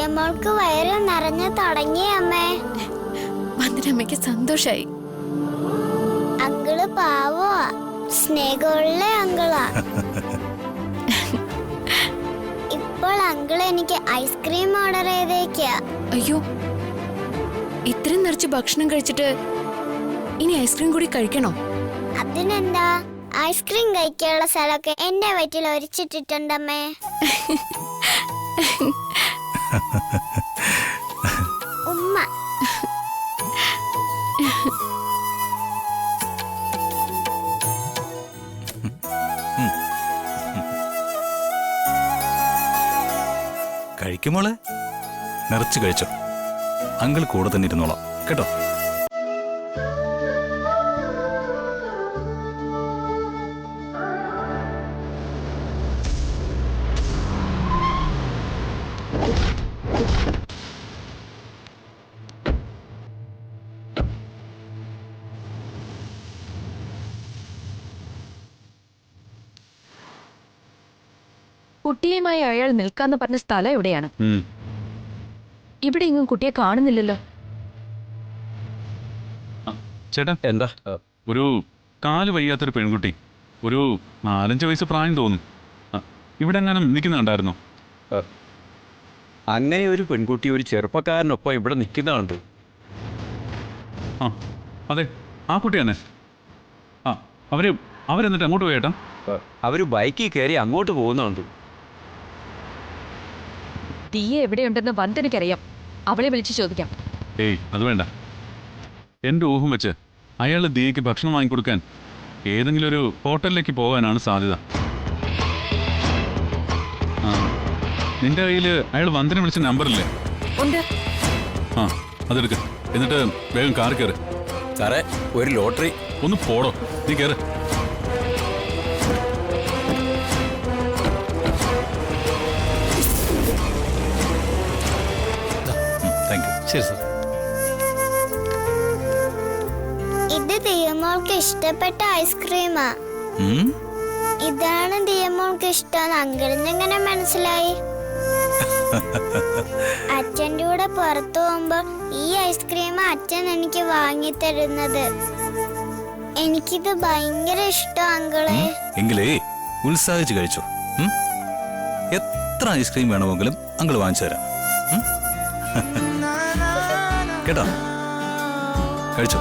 ദിയമോൾക്ക് വയറ് നിറഞ്ഞു തുടങ്ങി അമ്മേ. വന്ദനമ്മയ്ക്ക് സന്തോഷായി. അങ്കിള് പാവോ, സ്നേഹമുള്ള അങ്കിളാ. ഇപ്പോൾ അങ്കിൾ എനിക്ക് ഐസ്ക്രീം ഓർഡർ ചെയ്തേക്കാ. അയ്യോ, ഇത്രയും നിറച്ച് ഭക്ഷണം കഴിച്ചിട്ട് ഇനി ഐസ്ക്രീം കൂടി കഴിക്കണോ? അതിനെന്താ, ഐസ്ക്രീം കഴിക്കാനുള്ള സ്ഥലമൊക്കെ എന്റെ വയറ്റിൽ ഒരിച്ചിട്ടുണ്ടമ്മേ. ഉമ്മ. കഴിക്കുമോളെ, നിറച്ച് കഴിച്ചോ. അങ്കിൾ കൂടെ തന്നെ ഇരുന്നോളാം കേട്ടോ. കുട്ടിയുമായി അയാൾ നിൽക്കാന്ന് പറഞ്ഞ സ്ഥലം എവിടെയാണ്? ഇവിടെ ഇങ്ങും കുട്ടിയെ കാണുന്നില്ലല്ലോ. ചേട്ടാ, എന്താ? ഒരു കാല് വയ്യാത്തൊരു പെൺകുട്ടി, ഒരു 4-5 വയസ്സ് പ്രായം തോന്നും. ഇവിടെ എങ്ങാനും നിൽക്കുന്നുണ്ടായിരുന്നോ? അങ്ങനെ ഒരു പെൺകുട്ടി ഒരു ചെറുപ്പക്കാരനൊപ്പം ഇവിടെ നിൽക്കുന്നുണ്ട്. ആ അതെ, ആ കുട്ടി തന്നെ. ആ അവരെന്നിട്ട് അങ്ങോട്ട് പോയേട്ടാ? അവർ ബൈക്കിൽ കയറി അങ്ങോട്ട് പോകുന്നുണ്ട്. ദിയ എവിടെയുണ്ടെന്ന് വന്ദനയ്ക്കറിയാം. അവളെ വിളിച്ച് ചോദിക്കാം. ഏയ്, അത് വേണ്ട. എൻ്റെ ഊഹം വെച്ച് അയാൾ ദിയയ്ക്ക് ഭക്ഷണം വാങ്ങിക്കൊടുക്കാൻ ഏതെങ്കിലും ഒരു ഹോട്ടലിലേക്ക് പോകാനാണ് സാധ്യത. ആ, നിന്റെ കയ്യിൽ അയാൾ വന്ദന വിളിച്ച നമ്പറില്ലേ? ഉണ്ട്. ആ, അതെടുക്ക്. എന്നിട്ട് വേഗം കാർ കയറ്. സാറേ, ഒരു ലോട്ടറി. ഒന്ന് പോടോ, നീ കയറ്. Thank you. ശരി സാർ. ഇത് ദിയമോൾക്ക് ഇഷ്ടപ്പെട്ട ഐസ്ക്രീമാ. ഇതാണ് ദിയമോൾക്ക് ഇഷ്ടം. അങ്കിളിന് എങ്ങനെ മനസ്സിലായി? അച്ഛൻ്റെ കൂടെ പുറത്തു പോകുമ്പോ ഈ ഐസ്ക്രീം അച്ഛൻ എനിക്ക് വാങ്ങി തരുന്നത്. എനിക്കിത് ഭയങ്കര ഇഷ്ടം അങ്കിളെ. എങ്കിലേ ഉത്സാഹിച്ച് കഴിച്ചോ. എത്ര ഐസ്ക്രീം വേണമെങ്കിലും അങ്കിൾ വാങ്ങിച്ചു തരാം കേട്ടോ. കഴിച്ചോ.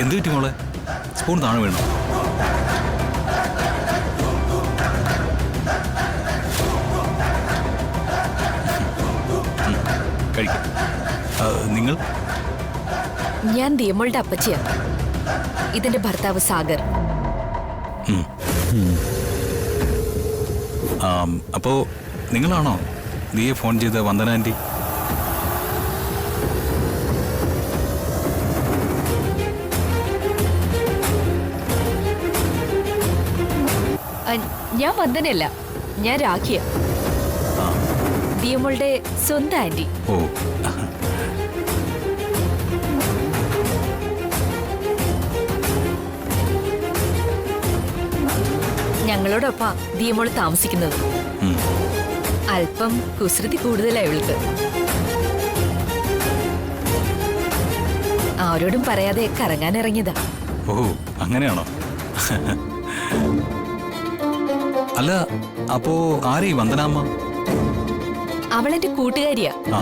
എന്ത് കിട്ടി മോളെ? സ്പൂൺ താഴെ വീണു. കഴിക്കാം. നിങ്ങൾ? ഞാൻ ദിയമോളുടെ അപ്പച്ചിയാ. ഇതിന്റെ ഭർത്താവ് സാഗർ. അപ്പോ നിങ്ങളാണോ ദിയെ ഫോൺ ചെയ്ത വന്ദന ആന്റി? ഞാൻ വന്ദനയല്ല, ഞാൻ രാഖിയ, ദിയമോളുടെ സ്വന്തം ആന്റി. ഓ, ഞങ്ങളോടൊപ്പാ ദിയമോള് താമസിക്കുന്നത്. ഉം. അല്പം കുസൃതി കൂടുതലാ ഇവൾക്ക്. ആരോടും പറയാതെ കറങ്ങാൻ ഇറങ്ങിയതാ. ഓ അങ്ങനെയാണോ? അല്ല അപ്പോ ആരെ ഈ വന്ദനാമ്മ? അവളെന്റെ കൂട്ടുകാരിയാ. ആ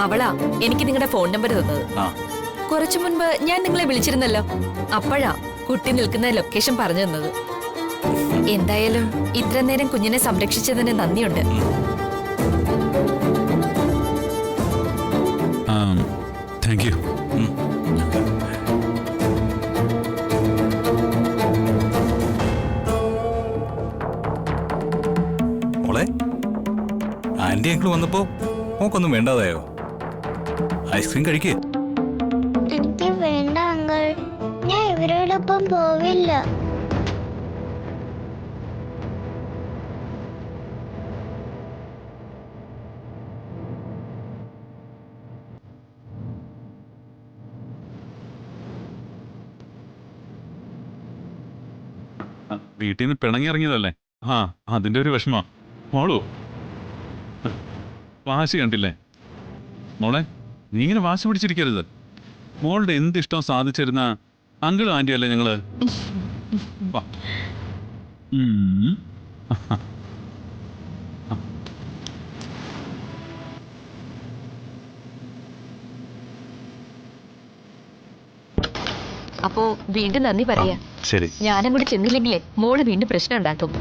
അവളാ എനിക്ക് നിങ്ങളുടെ ഫോൺ നമ്പർ തന്നത്. ആ കുറച്ചു മുൻപ് ഞാൻ നിങ്ങളെ വിളിച്ചിരുന്നല്ലോ. അപ്പോഴാ കുട്ടി നിൽക്കുന്ന ലൊക്കേഷൻ പറഞ്ഞു തന്നത്. എന്തായാലും ഇത്ര നേരം കുഞ്ഞിനെ സംരക്ഷിച്ചതിന് നന്ദിയുണ്ട്. Thank you. മോളെ ആന്റി അങ്കിൾ വന്നപ്പോ മോക്കൊന്നും വേണ്ടാതായോ? ഐസ്ക്രീം കഴിക്കേ? എനിക്ക് വേണ്ട അങ്കിൾ, ഞാൻ ഇവരോടൊപ്പം പോവില്ല. വീട്ടിൽ നിന്ന് പിണങ്ങി ഇറങ്ങിയതല്ലേ? ആ അതിന്റെ ഒരു വിഷമ. മോളു വാശി കണ്ടില്ലേ? മോളെ നീ ഇങ്ങനെ വാശി പിടിച്ചിരിക്കരുത്. മോളുടെ എന്ത് ഇഷ്ടം സാധിച്ചിരുന്ന അങ്കിളും ആന്റിയും അല്ലേ ഞങ്ങള്? വാ. അപ്പോ വീണ്ടും നന്ദി പറയാ. ശരി. ഞാനങ്ങോട്ട് ചെന്നില്ലെങ്കിലേ മോള് വീണ്ടും പ്രശ്നം ഉണ്ടാക്കും.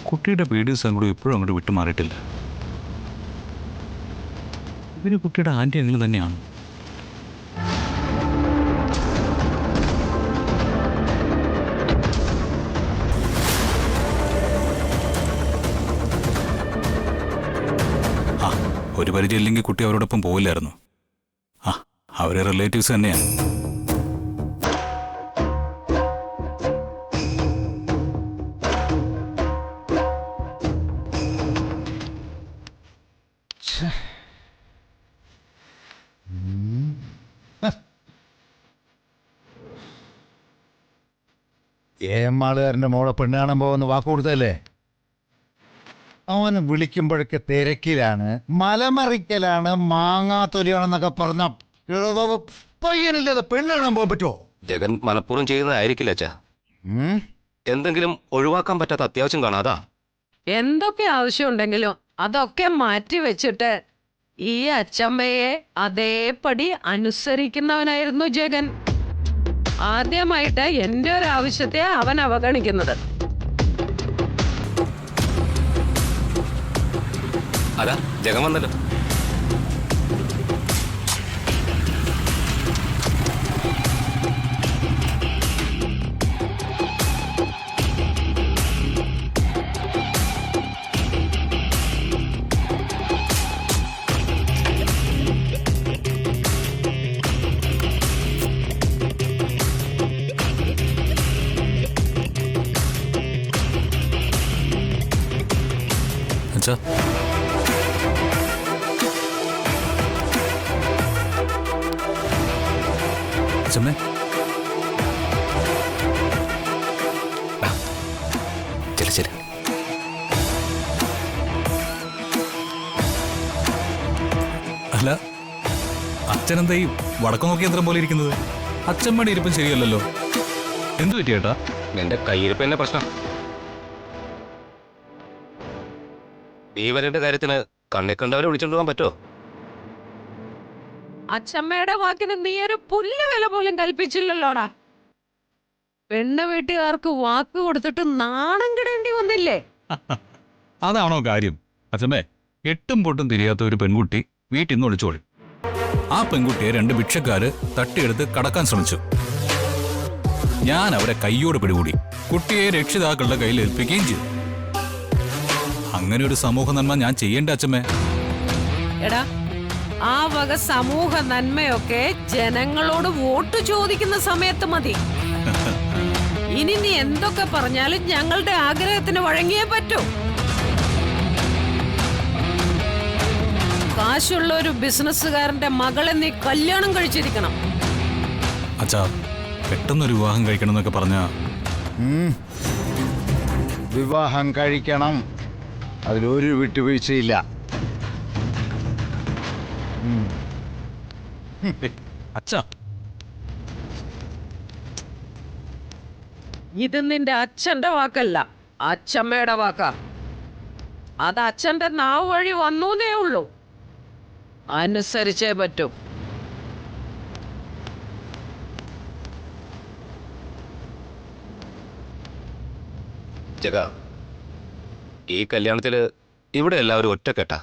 കുട്ടിയുടെ പേടിയും സങ്കടവും ഇപ്പോഴും അങ്ങോട്ട് വിട്ടുമാറിയിട്ടില്ല. ഇവര് കുട്ടിയുടെ ആന്റി അങ്കിൾ തന്നെയാണ്. ആ ഒരു പരിചയം ഇല്ലെങ്കിൽ കുട്ടി അവരോടൊപ്പം പോവില്ലായിരുന്നു. ആ അവരെ റിലേറ്റീവ്സ് തന്നെയാണ്. ഏമാളുകാരൻ്റെ മോളെ പെണ്ണ് കാണാൻ പോകുന്ന വാക്ക് കൊടുത്തല്ലേ? അവന് വിളിക്കുമ്പോഴൊക്കെ തിരക്കിലാണ്, മലമറിക്കലാണ്, മാങ്ങാത്തൊലിയാണെന്നൊക്കെ പറഞ്ഞ പയ്യനില്ലാതെ പെണ്ണ് കാണാൻ പോകാൻ പറ്റുമോ? ജഗൻ മനഃപൂർവ്വം ചെയ്യുന്നതായിരിക്കില്ല അച്ഛാ. എന്തെങ്കിലും ഒഴിവാക്കാൻ പറ്റാത്ത അത്യാവശ്യം കാണാതാ. എന്തൊക്കെ ആവശ്യമുണ്ടെങ്കിലും അതൊക്കെ മാറ്റി വെച്ചിട്ട് ഈ അച്ചമ്മയെ അതേപടി അനുസരിക്കുന്നവനായിരുന്നു ജഗൻ. ആദ്യമായിട്ട് എന്റെ ഒരു ആവശ്യത്തെ അവൻ അവഗണിക്കുന്നത്. അതാ ജഗൻ വന്നല്ലോ. അച്ഛാ അച്ഛമ്മേ ശരി ശരി. അല്ല അച്ഛനെന്താ ഈ വടക്കം നോക്കി യന്ത്രം പോലെ ഇരിക്കുന്നത്? അച്ഛമ്മയുടെ ഇരിപ്പം ശരിയല്ലല്ലോ. എന്തു പറ്റിയേട്ടാ? എന്റെ കയ്യിരിപ്പ് തന്നെ പ്രശ്നം. ഭീവരന്റെ കാര്യത്തിന് കണ്ണി കണ്ടവരെ വിളിച്ചോണ്ട് പോകാൻ പറ്റുമോ? അച്ചമ്മയുടെ വാക്കിന് നീ ഒരു പുല്ല് വില പോലും കൽപ്പിച്ചില്ലല്ലോടാ. പെണ്ണ് വീട്ടുകാർക്ക് വാക്ക് കൊടുത്തിട്ട് നാണം കിടേണ്ടി വന്നില്ലേ? അതാണോ കാര്യം? അച്ഛമ്മേ, എട്ടും പൊട്ടും തിരിയാത്ത ഒരു പെൺകുട്ടി വീട്ടിൽ നിന്ന് ഒളിച്ചോടി. ആ പെൺകുട്ടിയെ 2 ഭിക്ഷക്കാര് തട്ടിയെടുത്ത് കടക്കാൻ ശ്രമിച്ചു. ഞാൻ അവരെ കയ്യോട് പിടികൂടി കുട്ടിയെ രക്ഷിതാക്കളുടെ കയ്യിൽ ഏൽപ്പിക്കുകയും ചെയ്തു. അങ്ങനെ ഒരു സമൂഹ നന്മ ഞാൻ ചെയ്യേണ്ട അച്ഛമ്മേ? എടാ, ആ വക സമൂഹ നന്മയൊക്കെ ജനങ്ങളോട് വോട്ട് ചോദിക്കുന്ന സമയത്ത് മതി. ഇനി നീ എന്തൊക്കെ പറഞ്ഞാലും ഞങ്ങളുടെ ആഗ്രഹത്തിന് വഴങ്ങിയേ പറ്റൂ. കാശുള്ള ഒരു ബിസിനസ്സുകാരന്റെ മകളെ നീ കല്യാണം കഴിച്ചിരിക്കണം. അച്ഛാ പെട്ടെന്നൊരു വിവാഹം കഴിക്കണം എന്നൊക്കെ പറഞ്ഞ വിവാഹം കഴിക്കണം, അതിലൊരു വിട്ടുവീഴ്ചയില്ല. അച്ഛാ ഇത് നിന്റെ അച്ഛന്റെ വാക്കല്ല, അച്ഛമ്മയുടെ വാക്കാ. അത് അച്ഛന്റെ നാവ് വഴി വന്നൂന്നേ ഉള്ളൂ. അനുസരിച്ചേ പറ്റൂ. ജഗ, ഈ കല്യാണത്തില് ഇവിടെ എല്ലാവരും ഒറ്റക്കെട്ടാ.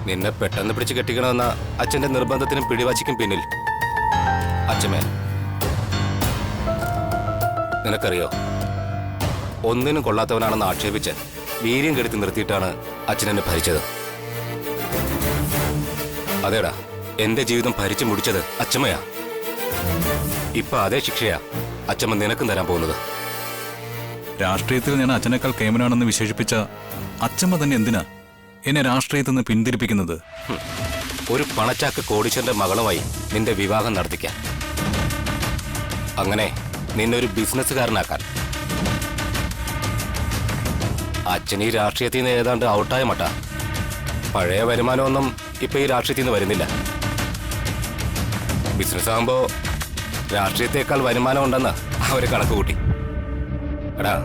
നിന്നെ പെട്ടെന്ന് പിടിച്ച് കെട്ടിക്കണമെന്ന അച്ഛന്റെ നിർബന്ധത്തിനും പിടിവാശിക്കും പിന്നിൽ അച്ഛമ്മേ, നിനക്കറിയോ, ഒന്നിനും കൊള്ളാത്തവനാണെന്ന് ആക്ഷേപിച്ച് വീര്യം കെടുത്തി നിർത്തിയിട്ടാണ് അച്ഛനെന്നെ ഭരിച്ചത്. അതേടാ, എന്റെ ജീവിതം ഭരിച്ചു മുടിച്ചത് അച്ഛമ്മയാ. ഇപ്പൊ അതേ ശിക്ഷയാ അച്ഛമ്മ നിനക്കും തരാൻ പോകുന്നത്. രാഷ്ട്രീയത്തിൽ ഞാൻ അച്ഛനേക്കാൾ കേമനാണെന്ന് വിശേഷിപ്പിച്ച അച്ഛമ്മ തന്നെ എന്തിനാ എന്നെ രാഷ്ട്രീയത്തിൽ നിന്ന് പിന്തിരിപ്പിക്കുന്നത്? ഒരു പണച്ചാക്ക് കോടീശ്വരന്റെ മകളുമായി നിന്റെ വിവാഹം നടത്തിക്കാൻ, അങ്ങനെ നിന്നെ ഒരു ബിസിനസ്സുകാരനാക്കാൻ. അച്ഛൻ ഈ രാഷ്ട്രീയത്തിൽ നിന്ന് ഏതാണ്ട് ഔട്ടായ മട്ട. പഴയ വരുമാനമൊന്നും ഇപ്പൊ ഈ രാഷ്ട്രീയത്തിൽ നിന്ന് വരുന്നില്ല. ബിസിനസ് ആകുമ്പോ രാഷ്ട്രീയത്തെക്കാൾ വരുമാനം ഉണ്ടെന്ന് അവര് കണക്ക് കൂട്ടി. എടാ,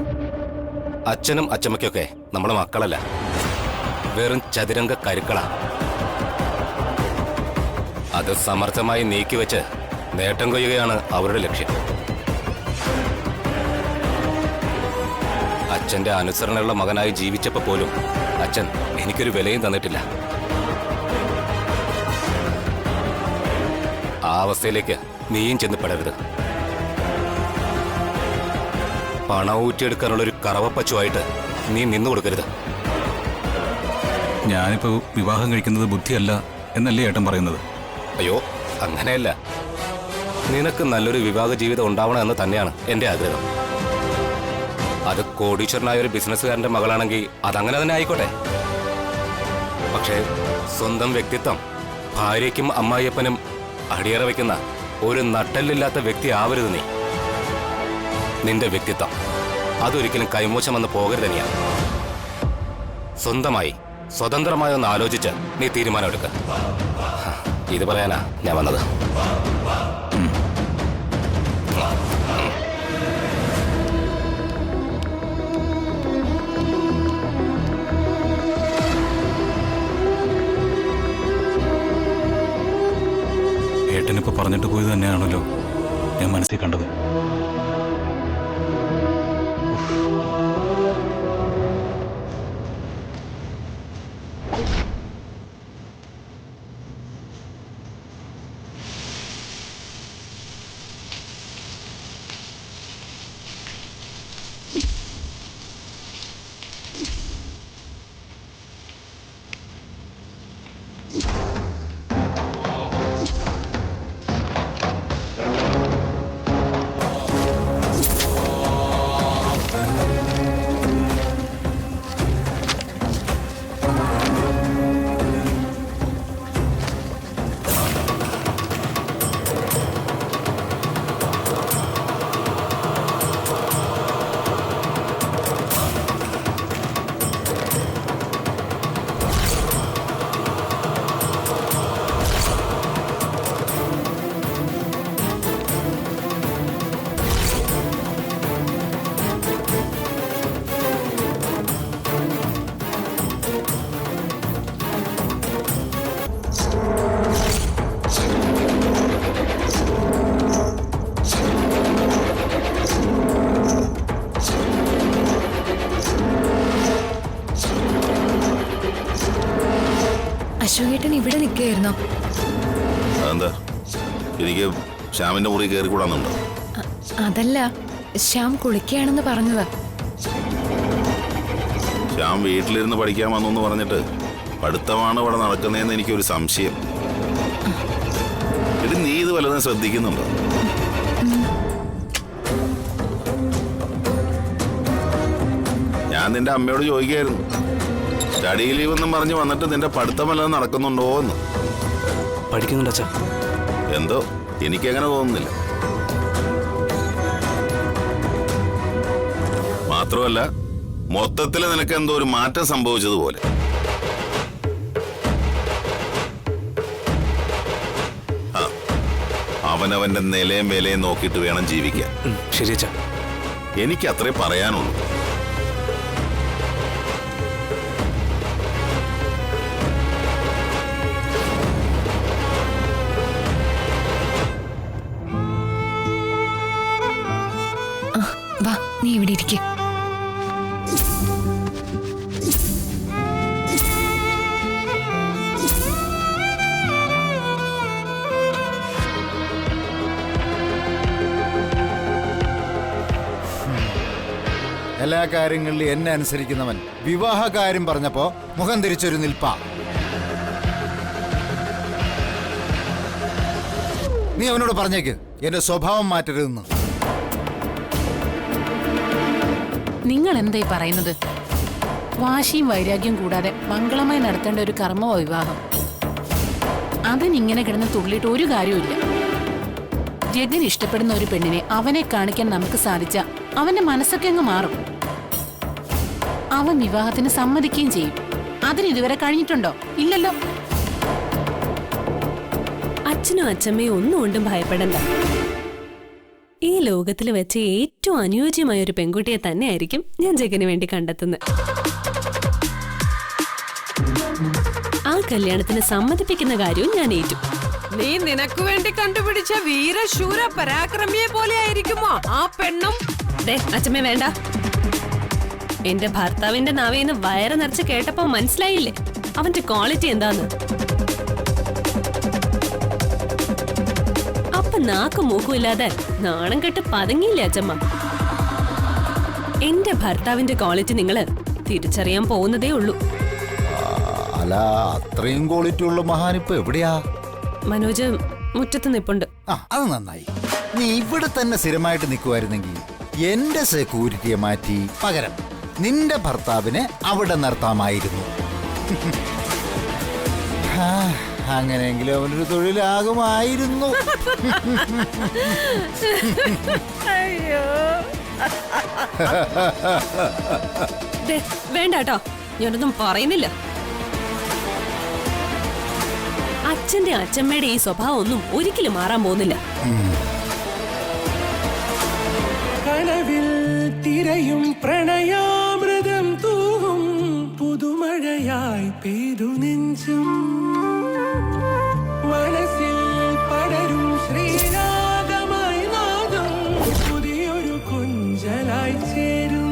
അച്ഛനും അച്ഛമ്മയ്ക്കൊക്കെ നമ്മളെ മക്കളല്ല, വെറും ചതുരംഗ കരുക്കളാ. അത് സമർത്ഥമായി നീക്കിവെച്ച് നേട്ടം കൊയ്യുകയാണ് അവരുടെ ലക്ഷ്യം. അച്ഛന്റെ അനുസരണയുള്ള മകനായി ജീവിച്ചപ്പോ പോലും അച്ഛൻ എനിക്കൊരു വിലയും തന്നിട്ടില്ല. ആ അവസ്ഥയിലേക്ക് നീയും ചെന്ന് പെടരുത്. പണം ഊറ്റിയെടുക്കാനുള്ളൊരു കറവപ്പച്ചുമായിട്ട് നീ നിന്നു കൊടുക്കരുത്. ഞാനിപ്പോ വിവാഹം കഴിക്കുന്നത് ബുദ്ധിയല്ല എന്നല്ലേ ഏട്ടൻ പറയുന്നത്? അയ്യോ, അങ്ങനെയല്ല. നിനക്ക് നല്ലൊരു വിവാഹ ജീവിതം ഉണ്ടാവണമെന്ന് തന്നെയാണ് എന്റെ ആഗ്രഹം. അത് കോടീശ്വരനായ ഒരു ബിസിനസ്സുകാരന്റെ മകളാണെങ്കിൽ അതങ്ങനെ തന്നെ ആയിക്കോട്ടെ. പക്ഷേ സ്വന്തം വ്യക്തിത്വം ഭാര്യയ്ക്കും അമ്മായിയപ്പനും അടിയറ വയ്ക്കുന്ന ഒരു നട്ടല്ലില്ലാത്ത വ്യക്തി ആവരുത് നീ. നിന്റെ വ്യക്തിത്വം അതൊരിക്കലും കൈമോശം വന്ന് പോകരുത് തന്നെയാണ്. സ്വന്തമായി സ്വതന്ത്രമായി ഒന്ന് ആലോചിച്ച് നീ തീരുമാനമെടുക്കുക. ഇത് പറയാനാ ഞാൻ വന്നത്. ഏട്ടനിപ്പോ പറഞ്ഞിട്ട് പോയത് തന്നെയാണല്ലോ ഞാൻ മനസ്സിൽ കണ്ടത്. അശോകേട്ടൻ ഇവിടെ നിൽക്കുകയായിരുന്നോ? എന്താ എനിക്ക് ശ്യാമിന്റെ മുറി കയറി കൂടാന്നുണ്ടോ? അതല്ല, ശ്യാം കുളിക്കുകയാണെന്ന് പറഞ്ഞതാ. ശ്യാം വീട്ടിലിരുന്ന് പഠിക്കാൻ വന്നു പറഞ്ഞിട്ട് പഠിത്തമാണ് ഇവിടെ നടക്കുന്നതെന്ന് എനിക്കൊരു സംശയം. ഇത് നീ ഇത് വല്ലതും ശ്രദ്ധിക്കുന്നുണ്ടോ? ഞാൻ നിന്റെ അമ്മയോട് ചോദിക്കായിരുന്നു, സ്റ്റഡി ലീവ് എന്നും പറഞ്ഞ് വന്നിട്ട് നിന്റെ പഠിത്തം വല്ലതും നടക്കുന്നുണ്ടോ എന്ന്. പഠിക്കുന്നുണ്ട് അച്ഛാ. എന്തോ എനിക്കങ്ങനെ തോന്നുന്നില്ല. മാത്രമല്ല മൊത്തത്തിൽ നിനക്ക് എന്തോ ഒരു മാറ്റം സംഭവിച്ചതുപോലെ. അവനവന്റെ നിലയും വിലയും നോക്കിയിട്ട് വേണം ജീവിക്കാൻ. ശരി അച്ഛാ. എനിക്ക് അത്രേ പറയാനുള്ളൂ. വാ, നീ ഇവിടെ ഇരിക്കേ. എല്ലാ കാര്യങ്ങളിലും എന്നെ അനുസരിക്കുന്നവൻ വിവാഹ കാര്യം പറഞ്ഞപ്പോ മുഖം തിരിച്ചൊരു നിൽപ്പാ. നീ അവനോട് പറഞ്ഞേക്ക് എന്റെ സ്വഭാവം മാറ്റരുതെന്ന്. നിങ്ങൾ എന്തായി പറയുന്നത്? വാശിയും വൈരാഗ്യം കൂടാതെ മംഗളമായി നടത്തേണ്ട ഒരു കർമ്മ വിവാഹം. അതിനിങ്ങനെ കിടന്ന് തുള്ളിയിട്ട് ഒരു കാര്യമില്ല. ജഗൻ ഇഷ്ടപ്പെടുന്ന ഒരു പെണ്ണിനെ അവനെ കാണിക്കാൻ നമുക്ക് സാധിച്ച അവന്റെ മനസ്സൊക്കെ അങ്ങ് മാറും. അവൻ വിവാഹത്തിന് സമ്മതിക്കുകയും ചെയ്യും. അതിന് ഇതുവരെ കഴിഞ്ഞിട്ടുണ്ടോ? ഇല്ലല്ലോ. അച്ഛനും അച്ഛമ്മയും ഒന്നും കൊണ്ടും ഭയപ്പെടണ്ട. ഈ ലോകത്തിൽ വെച്ച് ഏറ്റവും അനുയോജ്യമായ ഒരു പെൺകുട്ടിയെ തന്നെയായിരിക്കും ഞാൻ ജഗന് വേണ്ടി കണ്ടെത്തുന്നത്. ആ കല്യാണത്തിന് സമ്മതിപ്പിക്കുന്ന കാര്യവും ഞാൻ ഏറ്റു. നീ നിനക്ക് വേണ്ടി കണ്ടുപിടിച്ച വീരശൂര പരാക്രമിയെ പോലെ ആയിരിക്കുമോ ആ പെണ്ണും? അച്ഛമ്മ വേണ്ട. എന്റെ ഭർത്താവിന്റെ നാവേന്ന് വയറ് നിറച്ച് കേട്ടപ്പോ മനസ്സിലായില്ലേ അവന്റെ ക്വാളിറ്റി എന്താന്ന്? അപ്പൊ നാക്കും മൂക്കും ഇല്ലാതെ നാണം കെട്ട് പതുങ്ങിയില്ലേ അച്ഛമ്മ? എന്റെ ഭർത്താവിന്റെ ക്വാളിറ്റി നിങ്ങള് തിരിച്ചറിയാൻ പോകുന്നതേ ഉള്ളൂ. അല്ല, അത്രയും ക്വാളിറ്റി ഉള്ള മഹാനിപ്പ് എവിടെയാ? മനോജ് മുറ്റത്ത് നിപ്പുണ്ട്. അത് നന്നായി. നീ ഇവിടെ തന്നെ സ്ഥിരമായിട്ട് നിൽക്കുമായിരുന്നെങ്കിൽ എന്റെ സെക്യൂരിറ്റിയെ മാറ്റി പകരം നിന്റെ ഭർത്താവിനെ അവിടെ നിർത്താമായിരുന്നു. അങ്ങനെയെങ്കിലും അവനൊരു തൊഴിലാകുമായിരുന്നു. വേണ്ട കേട്ടോ, ഞാനൊന്നും പറയുന്നില്ല. അച്ഛന്റെ അച്ഛമ്മയുടെ ഈ സ്വഭാവം ഒന്നും ഒരിക്കലും മാറാൻ പോകുന്നില്ല. കനവിൽ തിരയും പ്രണയാമൃതം തൂവും പുതുമഴയായി പെയ്തു നെഞ്ചും മനസ്സിൽ പടരും ശ്രീരാഗമായി നാദം പുതിയൊരു കുഞ്ചലായി ചേരും.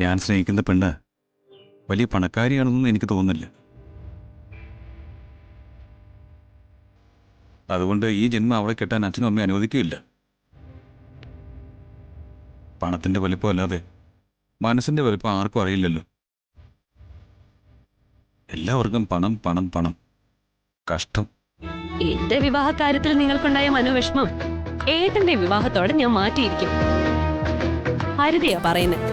ഞാൻ സ്നേഹിക്കുന്ന പെണ്ണ് വലിയ പണക്കാരിയാണെന്നൊന്നും എനിക്ക് തോന്നുന്നില്ല. അതുകൊണ്ട് ഈ ജന്മം അവളെ കെട്ടാൻ അച്ഛനും അമ്മയും അനുവദിക്കുകയില്ല. പണത്തിന്റെ വലിപ്പം അല്ലാതെ മനസ്സിന്റെ വലിപ്പം ആർക്കും അറിയില്ലല്ലോ. എല്ലാവർക്കും പണം പണം പണം. കഷ്ടം. എന്റെ വിവാഹ കാര്യത്തിൽ നിങ്ങൾക്കുണ്ടായ മനോവിഷമം ഏട്ടന്റെ വിവാഹത്തോടെ ഞാൻ മാറ്റിയിരിക്കും. ഹരിതയാ പറയുന്നത്.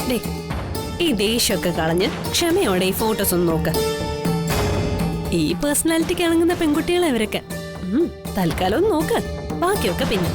ദേ, ഈ ദേഷ്യമൊക്കെ കളഞ്ഞ് ക്ഷമയോടെ ഈ ഫോട്ടോസ് ഒന്ന് നോക്ക്. ഈ പേഴ്സണാലിറ്റിക്ക് ഇണങ്ങുന്ന പെൺകുട്ടികളെ ഇവരൊക്കെ. തൽക്കാലം ഒന്ന് നോക്ക്, ബാക്കിയൊക്കെ പിന്നെ.